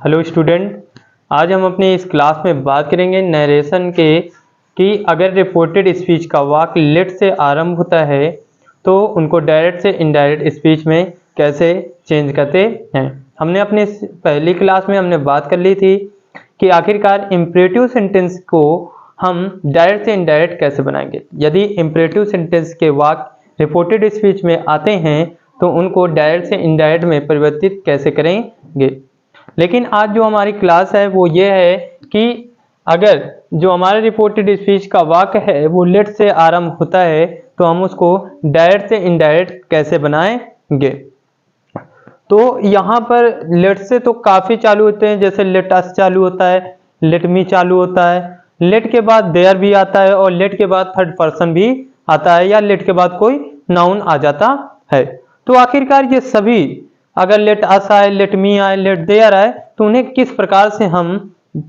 Hello student, आज हम अपनी इस क्लास में बात करेंगे नरेशन के कि अगर रिपोर्टेड स्पीच का वाक्य लेट से आरंभ होता है तो उनको डायरेक्ट से इनडायरेक्ट स्पीच में कैसे चेंज करते हैं। हमने अपने पहली क्लास में हमने बात कर ली थी कि आखिरकार इम्परेटिव सेंटेंस को हम डायरेक्ट से इनडायरेक्ट कैसे बनाएंगे। यदि इम्परेटिव सेंटेंस के वाक्य रिपोर्टेड स्पीच में आते हैं तो उनको डायरेक्ट से इनडायरेक्ट में परिवर्तित कैसे करेंगे। लेकिन आज जो हमारी क्लास है वो ये है कि अगर जो हमारे रिपोर्टेड स्पीच का वाक्य है वो लेट से आरंभ होता है तो हम उसको डायरेक्ट से इनडायरेक्ट कैसे बनाएंगे। तो यहाँ पर लेट से तो काफी चालू होते हैं, जैसे लेट अस चालू होता है, लेट मी चालू होता है, लेट के बाद देयर भी आता है और लेट के बाद थर्ड पर्सन भी आता है या लेट के बाद कोई नाउन आ जाता है। तो आखिरकार ये सभी अगर लेट अस आए, लेट मी आए, लेट देयर आए तो उन्हें किस प्रकार से हम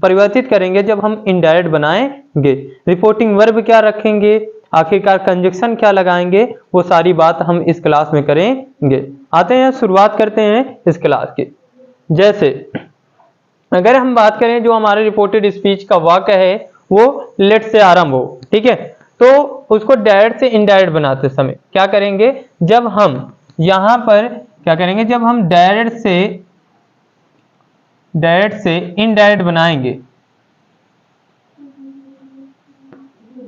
परिवर्तित करेंगे जब हम इनडायरेक्ट बनाएंगे। रिपोर्टिंग वर्ब क्या रखेंगे, आखिरकार कंजक्शन क्या लगाएंगे, वो सारी बात हम इस क्लास में करेंगे। आते हैं, शुरुआत करते हैं इस क्लास की। जैसे अगर हम बात करें जो हमारे रिपोर्टेड स्पीच का वाक्य है वो लेट से आरंभ हो, ठीक है, तो उसको डायरेक्ट से इनडायरेक्ट बनाते समय क्या करेंगे, जब हम यहां पर क्या करेंगे, जब हम डायरेक्ट से इनडायरेक्ट बनाएंगे,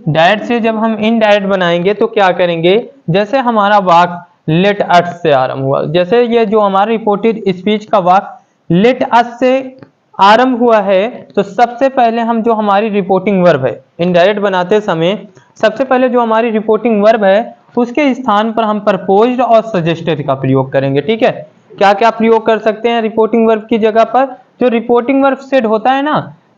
डायरेक्ट से जब हम इनडायरेक्ट बनाएंगे तो क्या करेंगे, जैसे हमारा वाक्य लेट अस से आरंभ हुआ, जैसे ये जो हमारा रिपोर्टेड स्पीच का वाक्य लेट अस से आरंभ हुआ है तो सबसे पहले हम जो हमारी रिपोर्टिंग वर्ब है इनडायरेक्ट बनाते समय सबसे पहले जो हमारी रिपोर्टिंग वर्ब है उसके स्थान पर हम प्रपोज्ड और सजेस्टेड का प्रयोग करेंगे। ठीक है, क्या क्या प्रयोग कर सकते हैं रिपोर्टिंग वर्ब की जगह पर। जो रिपोर्टिंग वर्ब सेड होता है ना,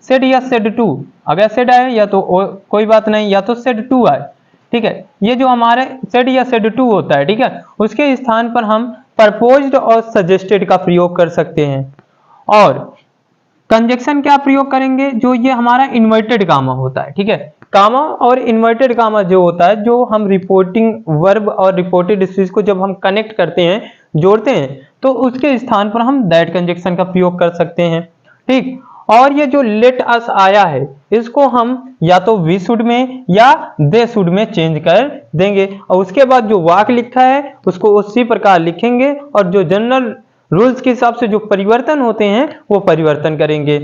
सेड या सेड टू, अगर सेड आए या तो कोई बात नहीं, या तो सेड टू आए, ठीक है, ये जो हमारे सेड या सेड टू होता है, ठीक है, उसके स्थान पर हम प्रपोज्ड और सजेस्टेड का प्रयोग कर सकते हैं। और कंजक्शन क्या प्रयोग करेंगे, जो ये हमारा इन्वर्टेड कामा होता है, ठीक है, कामा और इन्वर्टेड कामा जो होता है, जो हम रिपोर्टिंग वर्ब और रिपोर्टेड स्पीच को जब हम कनेक्ट करते हैं, जोड़ते हैं, तो उसके स्थान पर हम दैट कंजक्शन का प्रयोग कर सकते हैं। ठीक, और ये जो लेट अस आया है इसको हम या तो वी शुड में या दे शुड में चेंज कर देंगे और उसके बाद जो वाक्य लिखा है उसको उसी प्रकार लिखेंगे और जो जनरल रूल्स के हिसाब से जो परिवर्तन होते हैं वो परिवर्तन करेंगे।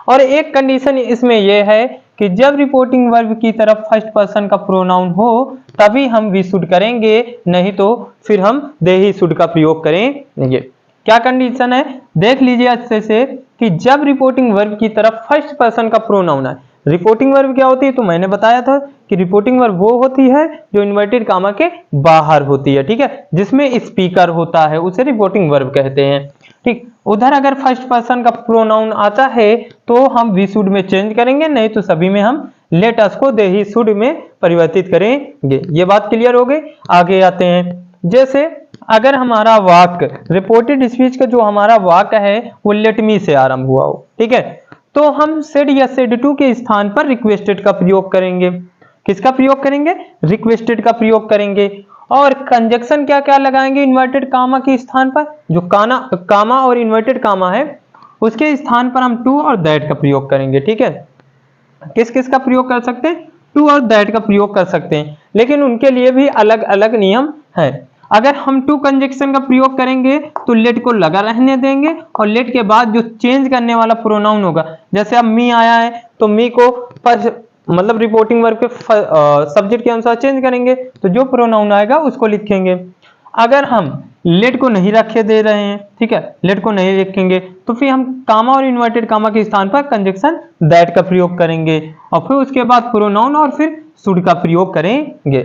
और एक कंडीशन इसमें यह है कि जब रिपोर्टिंग वर्ब की तरफ फर्स्ट पर्सन का प्रोनाउन हो तभी हम वी शुड करेंगे, नहीं तो फिर हम दे ही शुड का प्रयोग करेंगे। क्या कंडीशन है देख लीजिए अच्छे से कि जब रिपोर्टिंग वर्ब की तरफ फर्स्ट पर्सन का प्रोनाउन है, रिपोर्टिंग वर्ब क्या होती है तो मैंने बताया था कि रिपोर्टिंग वर्ब वो होती है जो इन्वर्टेड कामा के बाहर होती है, ठीक है, जिसमें स्पीकर होता है, उसे रिपोर्टिंग वर्ब कहते हैं। ठीक, उधर अगर फर्स्ट पर्सन का प्रोनाउन आता है तो हम वी शुड में चेंज करेंगे, नहीं तो सभी में हम लेट अस को दे ही शुड में परिवर्तित करेंगे। ये बात क्लियर हो गई। आगे आते हैं, जैसे अगर हमारा वाक्य रिपोर्टेड स्पीच का जो हमारा वाक्य है वो लेट मी से आरंभ हुआ हो, ठीक है, तो हम सेड या सेड टू के स्थान पर रिक्वेस्टेड का प्रयोग करेंगे। किसका प्रयोग करेंगे, रिक्वेस्टेड का प्रयोग करेंगे। और कंजक्शन क्या क्या लगाएंगे इन्वर्टेड कामा के स्थान पर, जो कामा और इन्वर्टेड कामा है उसके स्थान पर हम टू और दैट का प्रयोग करेंगे। ठीक है, किस किस का प्रयोग कर सकते हैं, टू और दैट का प्रयोग कर सकते हैं, लेकिन उनके लिए भी अलग अलग नियम है। अगर हम टू कंजक्शन का प्रयोग करेंगे तो लेट को लगा रहने देंगे और लेट के बाद जो चेंज करने वाला प्रोनाउन होगा, जैसे अब मी आया है तो मी को मतलब रिपोर्टिंग वर्ब के सब्जेक्ट के अनुसार चेंज करेंगे, तो जो प्रोनाउन आएगा उसको लिखेंगे। अगर हम लेट को नहीं रखे दे रहे हैं, ठीक है, लेट को नहीं लिखेंगे तो फिर हम कामा और इन्वर्टेड कामा के स्थान पर कंजक्शन दैट का प्रयोग करेंगे और फिर उसके बाद प्रोनाउन और फिर शुड का प्रयोग करेंगे।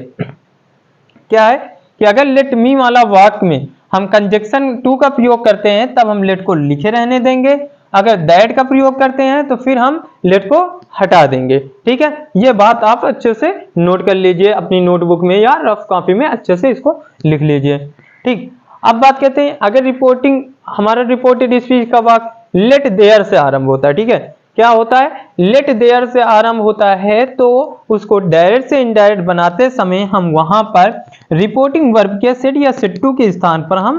क्या है कि अगर लेट मी वाला वाक्य में हम कंजक्शन टू का प्रयोग करते हैं तब हम लेट को लिखे रहने देंगे, अगर दैट का प्रयोग करते हैं तो फिर हम लेट को हटा देंगे। ठीक है, ये बात आप अच्छे से नोट कर लीजिए अपनी नोटबुक में या रफ कॉपी में अच्छे से इसको लिख लीजिए। ठीक, अब बात करते हैं अगर हमारा रिपोर्टेड स्पीच का वाक्य लेट देयर से आरंभ होता है, ठीक है, क्या होता है, लेट देयर से आरंभ होता है तो उसको डायरेक्ट से इनडायरेक्ट बनाते समय हम वहां पर रिपोर्टिंग वर्ब के सेड या सेड टू के स्थान पर हम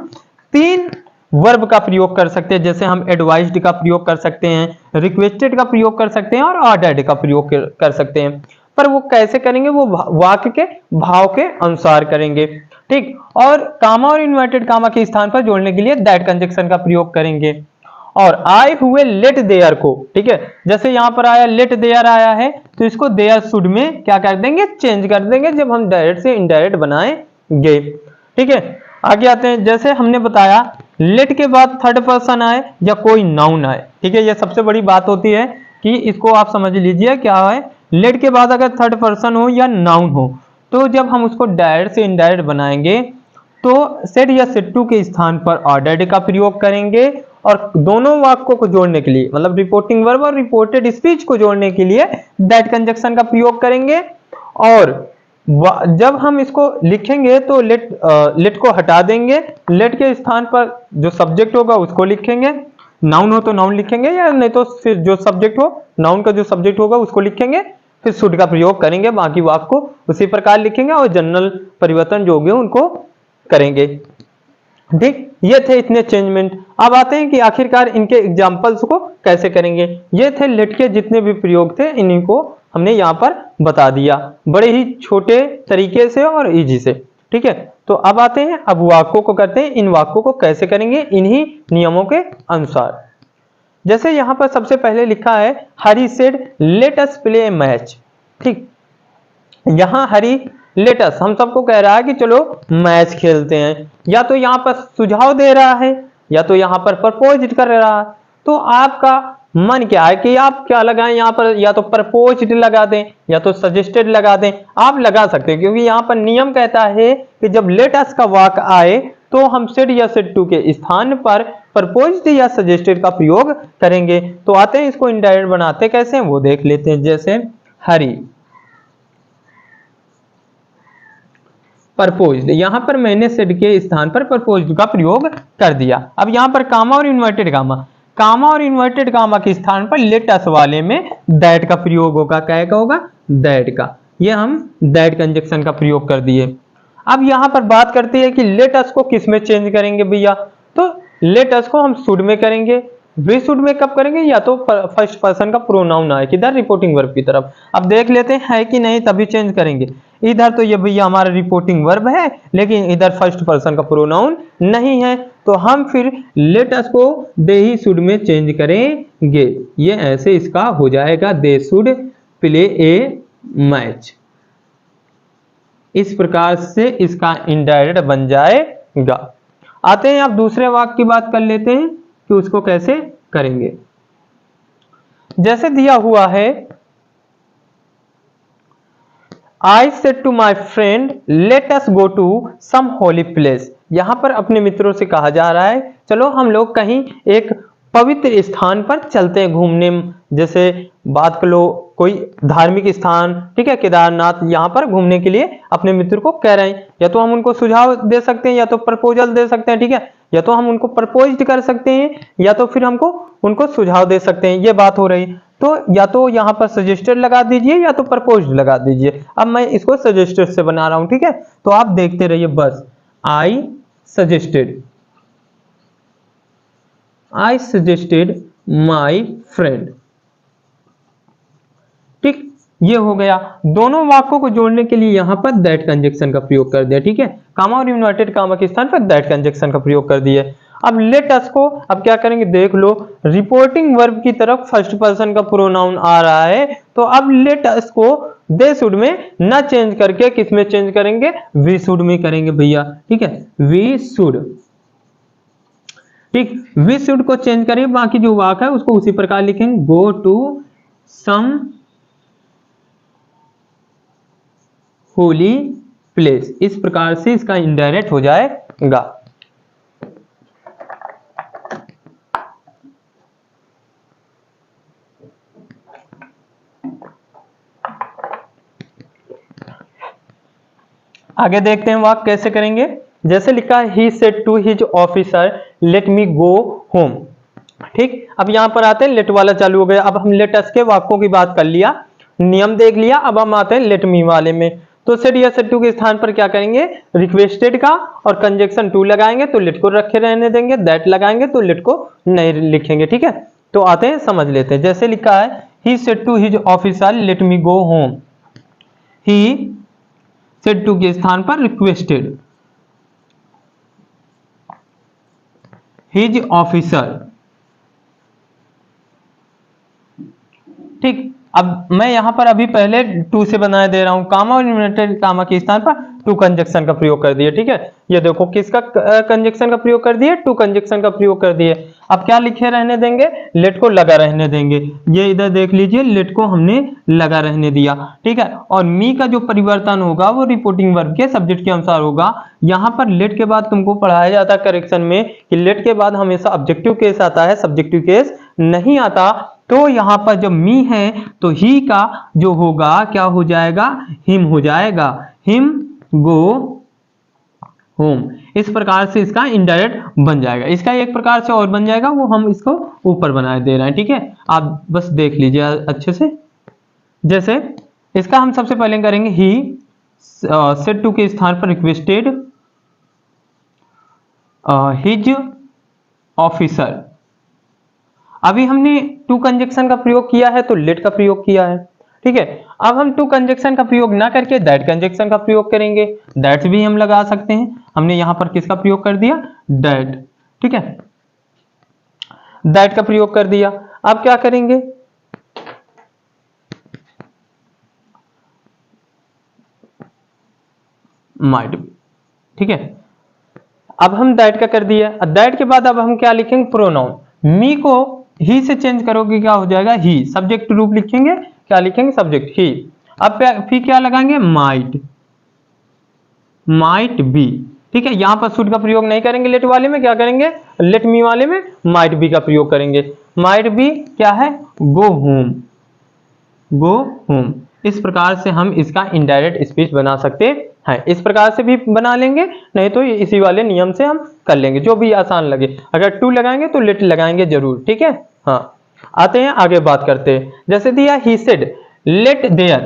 तीन वर्ब का प्रयोग कर सकते हैं, जैसे हम एडवाइज्ड का प्रयोग कर सकते हैं, रिक्वेस्टेड का प्रयोग कर सकते हैं और ऑर्डर्ड का प्रयोग कर सकते हैं। पर वो कैसे करेंगे, वो वाक्य के भाव के अनुसार करेंगे, ठीक। और कामा और इन्वर्टेड कामा के स्थान पर जोड़ने के लिए दैट कंजक्शन का प्रयोग करेंगे। और आए हुए लेट देयर को, ठीक है, जैसे यहां पर आया लेट देयर आया है तो इसको देयर शुड में क्या कर देंगे, चेंज कर देंगे जब हम डायरेक्ट से इनडायरेक्ट बनाएंगे, ठीक है। आगे आते हैं, जैसे हमने बताया लेट के बाद थर्ड पर्सन आए या कोई नाउन आए, ठीक है, ये सबसे बड़ी बात होती है कि इसको आप समझ लीजिए क्या है, लेट के बाद अगर थर्ड पर्सन हो या नाउन हो तो जब हम उसको डायरेक्ट से इनडायरेक्ट बनाएंगे तो सेड या सेड टू के स्थान पर ऑर्डर्ड का प्रयोग करेंगे और दोनों वाक्यों को जोड़ने के लिए, मतलब रिपोर्टिंग वर्ब और रिपोर्टेड स्पीच को जोड़ने के लिए दैट कंजक्शन का प्रयोग करेंगे। और जब हम इसको लिखेंगे तो लेट को हटा देंगे, लेट के स्थान पर जो सब्जेक्ट होगा उसको लिखेंगे, नाउन हो तो नाउन लिखेंगे या नहीं तो फिर जो सब्जेक्ट हो, नाउन का जो सब्जेक्ट होगा उसको लिखेंगे, फिर शुड का प्रयोग करेंगे, बाकी वाक्य को उसी प्रकार लिखेंगे और जनरल परिवर्तन जो होंगे उनको करेंगे, ठीक। ये थे इतने चेंजमेंट। अब आते हैं कि आखिरकार इनके एग्जांपल्स को कैसे करेंगे। ये थे लेट के जितने भी प्रयोग थे, इन्हीं को हमने यहाँ पर बता दिया बड़े ही छोटे तरीके से और इजी से, ठीक है। तो अब आते हैं, अब वाक्यों को करते हैं, इन वाक्यों को कैसे करेंगे इन्हीं नियमों के अनुसार। जैसे यहाँ पर सबसे पहले लिखा है Hari said let us play a match, ठीक। यहाँ हरी लेट अस हम सबको कह रहा है कि चलो मैच खेलते हैं, या तो यहाँ पर सुझाव दे रहा है या तो यहाँ पर प्रपोज कर रहा है। तो आपका मन क्या है कि आप क्या लगाएं यहाँ पर, या तो प्रपोज्ड लगा दें या तो सजेस्टेड लगा दें, आप लगा सकते हैं क्योंकि यहाँ पर नियम कहता है कि जब लेट अस का वाक्य आए तो हम सेड या सेड टू के स्थान पर प्रपोज्ड या सजेस्टेड का प्रयोग करेंगे। तो आते हैं इसको इनडायरेक्ट बनाते कैसे हैं वो देख लेते हैं। जैसे हरी प्रपोज्ड, यहां पर मैंने सेड के स्थान पर प्रपोज्ड का प्रयोग कर दिया। अब यहां पर कामा और इन्वर्टेड कामा, कामा और इन्वर्टेड कामा के स्थान पर लेट अस वाले में दैट का प्रयोग होगा, क्या का होगा, दैट का। ये हम दैट कंजक्शन का प्रयोग कर दिए। अब यहां पर बात करते हैं कि लेट अस को किस में चेंज करेंगे भैया, तो लेट अस को हम शुड में करेंगे। वी शुड में कब करेंगे, या तो फर्स्ट पर्सन का प्रोनाउन आए किधर, रिपोर्टिंग वर्ब की तरफ। अब देख लेते हैं है कि नहीं, तभी चेंज करेंगे। इधर तो ये भैया हमारा रिपोर्टिंग वर्ब है लेकिन इधर फर्स्ट पर्सन का प्रोनाउन नहीं है, तो हम फिर लेट अस को दे ही शुड में चेंज करेंगे। ये ऐसे इसका हो जाएगा they should play a match. इस प्रकार से इसका इनडायरेक्ट बन जाएगा। आते हैं अब दूसरे वाक्य की बात कर लेते हैं कि उसको कैसे करेंगे। जैसे दिया हुआ है I said to my friend let us go to some holy place, यहां पर अपने मित्रों से कहा जा रहा है चलो हम लोग कहीं एक पवित्र स्थान पर चलते हैं घूमने। जैसे बात कर लो कोई धार्मिक स्थान, ठीक है, केदारनाथ, यहाँ पर घूमने के लिए अपने मित्र को कह रहे हैं। या तो हम उनको सुझाव दे सकते हैं या तो प्रपोजल दे सकते हैं, ठीक है, या तो हम उनको प्रपोज कर सकते हैं या तो फिर हमको उनको सुझाव दे सकते हैं, ये बात हो रही। तो या तो यहाँ पर सजेस्टेड लगा दीजिए या तो प्रपोज्ड लगा दीजिए। अब मैं इसको सजेस्टेड से बना रहा हूं, ठीक है, तो आप देखते रहिए बस। आई सजेस्टेड माई फ्रेंड, ठीक, ये हो गया। दोनों वाक्यों को जोड़ने के लिए यहां पर दैट कंजक्शन का प्रयोग कर दिया, ठीक है, कामा और इन्वर्टेड कामा के स्थान पर दैट कंजक्शन का प्रयोग कर दिया। अब लेट अस को अब क्या करेंगे, देख लो रिपोर्टिंग वर्ब की तरफ फर्स्ट पर्सन का प्रोनाउन आ रहा है, तो अब लेट अस को दे शुड में ना चेंज करके किस में चेंज करेंगे, वी शुड में करेंगे भैया, ठीक है, वी शुड, ठीक, वी शुड को चेंज करें, बाकी जो वाक्य है उसको उसी प्रकार लिखेंगे, go to some holy place. इस प्रकार से इसका इनडायरेक्ट हो जाएगा। आगे देखते हैं वाक्य कैसे करेंगे। जैसे लिखा है he said to his officer let me go home, ठीक। अब यहां पर आते हैं लेट वाला चालू हो गया। अब हम लेट अस के वाक्यों की बात कर लिया, नियम देख लिया, अब हम आते हैं लेट मी वाले में। तो सेड या सेड टू के स्थान पर क्या करेंगे, रिक्वेस्टेड का और कंजक्शन टू लगाएंगे तो लेट को रखे रहने देंगे, दैट लगाएंगे तो लेट को नहीं लिखेंगे। ठीक है, तो आते हैं समझ लेते हैं। जैसे लिखा है he said to his officer let me go home, he said to के स्थान पर रिक्वेस्टेड हिज ऑफिसर। ठीक, अब मैं यहां पर अभी पहले टू से बनाए दे रहा हूं, कामा और इन्वर्टेड कामा के स्थान पर टू कंजक्शन का प्रयोग कर दिए। ठीक है, ये देखो किसका कंजक्शन का प्रयोग कर दिए, टू कंजक्शन का प्रयोग कर दिए। अब क्या लिखे रहने देंगे, लेट को लगा रहने देंगे। ये इधर देख लीजिए, लेट को हमने लगा रहने दिया। ठीक है, और मी का जो परिवर्तन होगा वो रिपोर्टिंग वर्ब के सब्जेक्ट के अनुसार होगा। यहां पर लेट के बाद तुमको पढ़ाया जाता है करेक्शन में कि लेट के बाद हमेशा ऑब्जेक्टिव केस आता है, सब्जेक्टिव केस नहीं आता। तो यहां पर जब मी है तो ही का जो होगा क्या हो जाएगा, हिम हो जाएगा, हिम गो होम। इस प्रकार से इसका इनडायरेक्ट बन जाएगा। इसका एक प्रकार से और बन जाएगा, वो हम इसको ऊपर बनाए दे रहे हैं। ठीक है, आप बस देख लीजिए अच्छे से। जैसे इसका हम सबसे पहले करेंगे ही सेड टू के स्थान पर रिक्वेस्टेड हिज ऑफिसर। अभी हमने टू कंजक्शन का प्रयोग किया है तो लेट का प्रयोग किया है। ठीक है, अब हम टू कंजक्शन का प्रयोग ना करके दैट कंजक्शन का प्रयोग करेंगे। दैट भी हम लगा सकते हैं। हमने यहां पर किसका प्रयोग कर दिया, दैट। ठीक है, दैट का प्रयोग कर दिया। अब क्या करेंगे, माइट बी। ठीक है, अब हम दैट का कर दिया। दैट के बाद अब हम क्या लिखेंगे, प्रोनाउन। मी को ही से चेंज करोगे क्या हो जाएगा, ही। सब्जेक्ट रूप लिखेंगे, क्या लिखेंगे, सब्जेक्ट ही। अब फिर क्या लगाएंगे, माइट, माइट बी। ठीक है, यहां पर शुड का प्रयोग नहीं करेंगे लेट वाले में, क्या करेंगे, लेट मी वाले में माइट बी का प्रयोग करेंगे। माइट बी क्या है, गो होम, गो होम। इस प्रकार से हम इसका इनडायरेक्ट स्पीच बना सकते हैं। इस प्रकार से भी बना लेंगे, नहीं तो इसी वाले नियम से हम कर लेंगे, जो भी आसान लगे। अगर टू लगाएंगे तो लेट लगाएंगे जरूर। ठीक है, हाँ आते हैं आगे बात करते हैं। जैसे दिया ही सेड लेट देयर,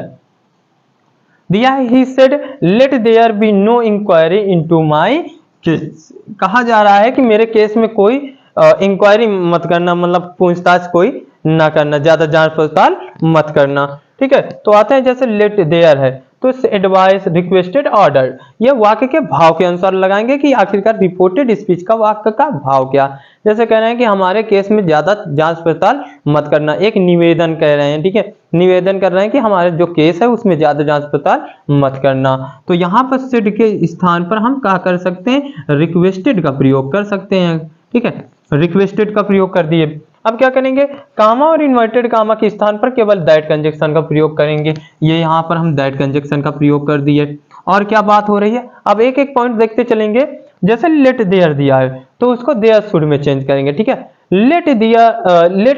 दिया he said let there be no inquiry into my case. कहा जा रहा है कि मेरे केस में कोई इंक्वायरी मत करना, मतलब पूछताछ कोई ना करना, ज्यादा जांच पड़ताल मत करना। ठीक है, तो आते हैं जैसे लेट देयर है तो एडवाइस रिक्वेस्टेड ऑर्डर, ये वाक्य के भाव के अनुसार लगाएंगे कि आखिरकार रिपोर्टेड स्पीच का वाक्य का भाव क्या। जैसे कह रहे हैं कि हमारे केस में ज्यादा जांच पड़ताल मत करना, एक निवेदन कह रहे हैं। ठीक है, निवेदन कर रहे हैं कि हमारे जो केस है उसमें ज्यादा जांच पड़ताल मत करना। तो यहाँ पर सेड के स्थान पर हम क्या कर सकते हैं, रिक्वेस्टेड का प्रयोग कर सकते हैं। ठीक है, रिक्वेस्टेड का प्रयोग कर दिए। अब क्या करेंगे, कामा और इन्वर्टेड कामा के स्थान पर केवल दैट कंजक्शन का प्रयोग करेंगे। ये यहाँ पर हम दैट कंजक्शन का प्रयोग कर दिए। और क्या बात हो रही है, अब एक एक पॉइंट देखते चलेंगे। जैसे लेट देयर दिया है तो उसको देयर शुड में चेंज करेंगे। ठीक है, लेट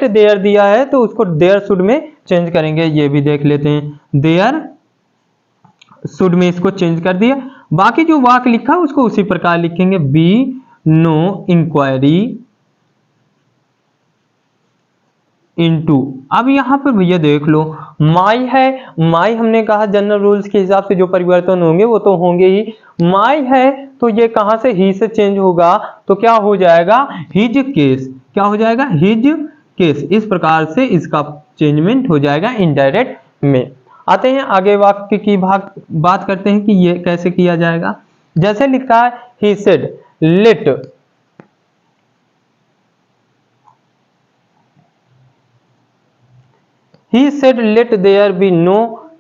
देयर दिया है तो उसको देयर शुड में चेंज करेंगे। ये भी देख लेते हैं, देयर शुड में इसको चेंज कर दिया। बाकी जो वाक्य लिखा है उसको उसी प्रकार लिखेंगे, बी नो इंक्वायरी इनटू। अब यहां पर भैया देख लो, माई है, माई हमने कहा जनरल रूल्स के हिसाब से जो परिवर्तन होंगे वो तो होंगे ही। माई है तो ये कहां से, ही से चेंज होगा तो क्या हो जाएगा, हिज केस। क्या हो जाएगा, हिज केस। इस प्रकार से इसका चेंजमेंट हो जाएगा इनडायरेक्ट में। आते हैं आगे वाक्य की बात करते हैं कि ये कैसे किया जाएगा। जैसे लिखा है he said late, He said let there be no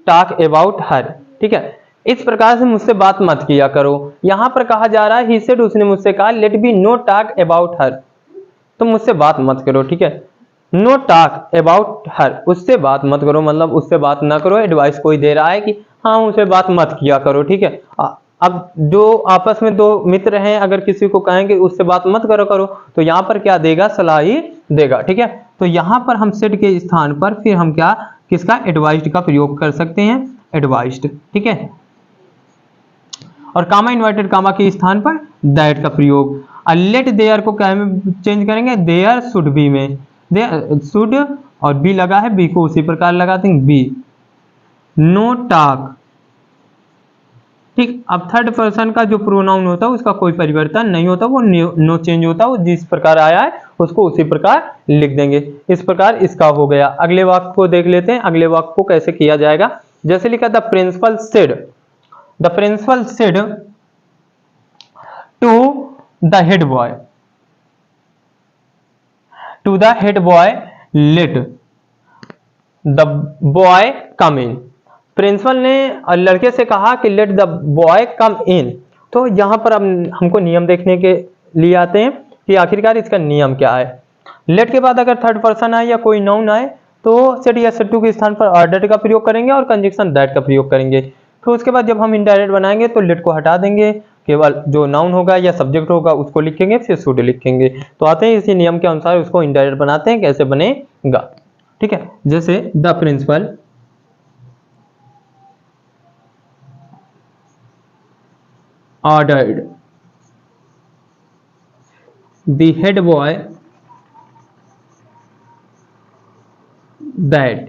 talk about her। ठीक है, इस प्रकार से मुझसे बात मत किया करो। यहां पर कहा जा रहा है he said, उसने मुझसे कहा let be no talk about her, तो मुझसे बात मत करो। ठीक है, no talk about her, उससे बात मत करो, मतलब उससे बात ना करो। एडवाइस कोई दे रहा है कि हाँ उससे बात मत किया करो। ठीक है, अब जो आपस में दो मित्र हैं अगर किसी को कहेंगे उससे बात मत करो तो यहाँ पर क्या देगा, सलाह ही देगा। ठीक है, तो यहाँ पर हम सेड के स्थान पर फिर हम क्या, किसका, एडवाइस्ड का प्रयोग कर सकते हैं, एडवाइस्ड। ठीक है, और कामा इन्वर्टेड कामा के स्थान पर दैट का प्रयोग। लेट देयर को क्या में चेंज करेंगे, देयर शुड बी में। देयर शुड और बी लगा है, बी को उसी प्रकार लगाते हैं, बी नो टॉक ठीक। अब थर्ड पर्सन का जो प्रोनाउन होता है उसका कोई परिवर्तन नहीं होता, वो नो चेंज होता, वो जिस प्रकार आया है उसको उसी प्रकार लिख देंगे। इस प्रकार इसका हो गया। अगले वाक्य को देख लेते हैं, अगले वाक्य को कैसे किया जाएगा। जैसे लिखा the principal said, the principal said to the head boy, to the head boy let the boy come in. Principal ने लड़के से कहा कि let the boy come in. तो यहां पर अब हमको नियम देखने के लिए आते हैं कि आखिरकार इसका नियम क्या है। लेट के बाद अगर थर्ड पर्सन आए या कोई नाउन आए तो सेड या सेड टू के स्थान पर ऑर्डर का प्रयोग करेंगे और कंजक्शन दैट का प्रयोग करेंगे। तो उसके बाद जब हम इनडायरेक्ट बनाएंगे तो लेट को हटा देंगे, केवल जो नाउन होगा या सब्जेक्ट होगा उसको लिखेंगे, फिर शुड लिखेंगे। तो आते हैं इसी नियम के अनुसार उसको इनडायरेक्ट बनाते हैं, कैसे बनेगा। ठीक है, जैसे the principal ordered the head boy that।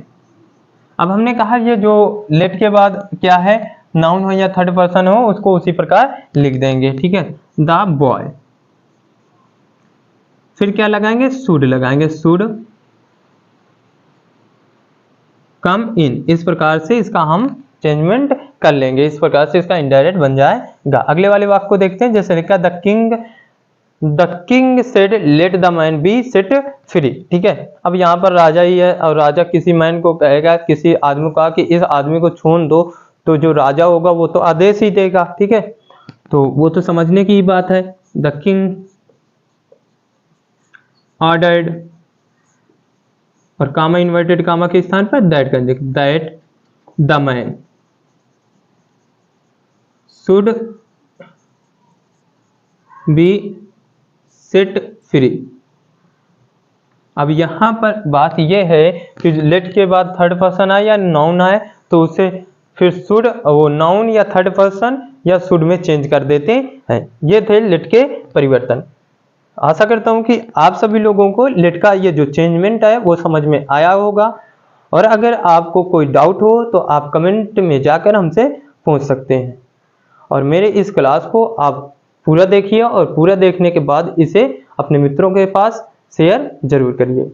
अब हमने कहा ये जो लेट के बाद क्या है, नाउन हो या थर्ड पर्सन हो, उसको उसी प्रकार लिख देंगे। ठीक है, द बॉय, फिर क्या लगाएंगे, शुड लगाएंगे, शुड कम इन। इस प्रकार से इसका हम चेंजमेंट कर लेंगे, इस प्रकार से इसका इनडायरेक्ट बन जाएगा। अगले वाले वाक्य को देखते हैं। जैसे लिखा the king said let the man B set free. ठीक है, अब यहाँ पर राजा ही है और राजा किसी मैन को कहेगा, किसी आदमी को कहा कि इस आदमी को छोड़ दो, तो जो राजा होगा वो तो आदेश ही देगा। ठीक है, तो वो तो समझने की ही बात है। द किंग ऑर्डर्ड और कामा इन्वर्टेड कामा के स्थान पर दैट कर देंगे, that the man should be set free. अब यहां पर बात यह है कि लेट के बाद थर्ड पर्सन आए या नाउन आए तो उसे फिर शुड, वो नाउन या थर्ड पर्सन या शुड में चेंज कर देते हैं। ये थे लेट के परिवर्तन। आशा करता हूं कि आप सभी लोगों को लेट का ये जो चेंजमेंट है वो समझ में आया होगा। और अगर आपको कोई डाउट हो तो आप कमेंट में जाकर हमसे पूछ सकते हैं। और मेरे इस क्लास को आप पूरा देखिए और पूरा देखने के बाद इसे अपने मित्रों के पास शेयर जरूर करिए।